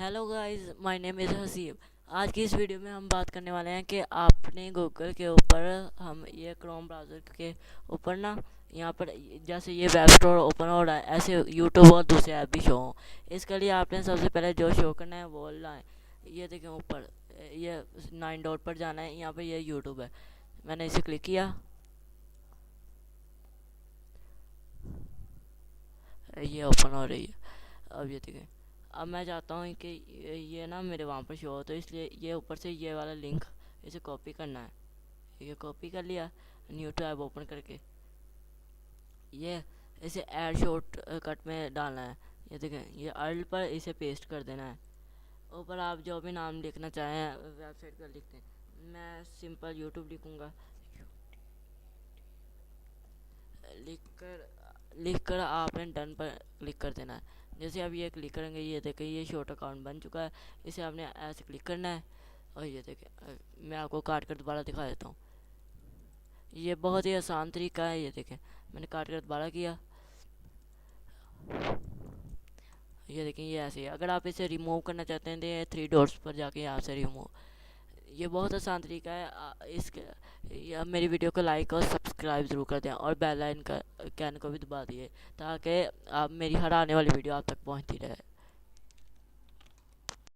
Hello guys, my name is Haseeb. आज की इस वीडियो में हम बात करने वाले हैं कि आपने गूगल के ऊपर हम ये क्रोम ब्राउज़र के ऊपर ना यहाँ पर जैसे ये वेब स्टोर ओपन हो रहा है, ऐसे यूट्यूब और दूसरे ऐप भी शो हों। इसके लिए आपने सबसे पहले जो शो करना है वो लाएँ। ये देखें ऊपर ये 9 डॉट पर जाना है, यहाँ पर ये यूट्यूब है। मैंने इसे क्लिक किया, ये ओपन हो रही है। अब ये देखें, अब मैं चाहता हूँ कि ये ना मेरे वहाँ पर शो हो, तो इसलिए ये ऊपर से ये वाला लिंक इसे कॉपी करना है। ये कॉपी कर लिया, न्यू टैब ओपन करके ये इसे ऐड शॉर्ट कट में डालना है। ये देखें, ये अर्ल पर इसे पेस्ट कर देना है। ऊपर आप जो भी नाम लिखना चाहें वेबसाइट का लिखते हैं। मैं सिंपल यूट्यूब लिखूँगा। लिख कर आपने डन पर क्लिक कर देना है। जैसे आप ये क्लिक करेंगे, ये देखें ये शॉर्ट अकाउंट बन चुका है। इसे आपने ऐसे क्लिक करना है और ये देखें, मैं आपको काट कर दोबारा दिखा देता हूँ। ये बहुत ही आसान तरीका है। ये देखें, मैंने काट कर दोबारा किया। ये देखें, ये ऐसे है। अगर आप इसे रिमूव करना चाहते हैं तो ये 3 डॉट्स पर जाके यहाँ से रिमूव। ये बहुत आसान तरीका है। इसके या मेरी वीडियो को लाइक और सब्सक्राइब ज़रूर कर दें और बेल आइकन का कैन को भी दबा दिए, ताकि आप मेरी हर आने वाली वीडियो आप तक पहुंचती रहे।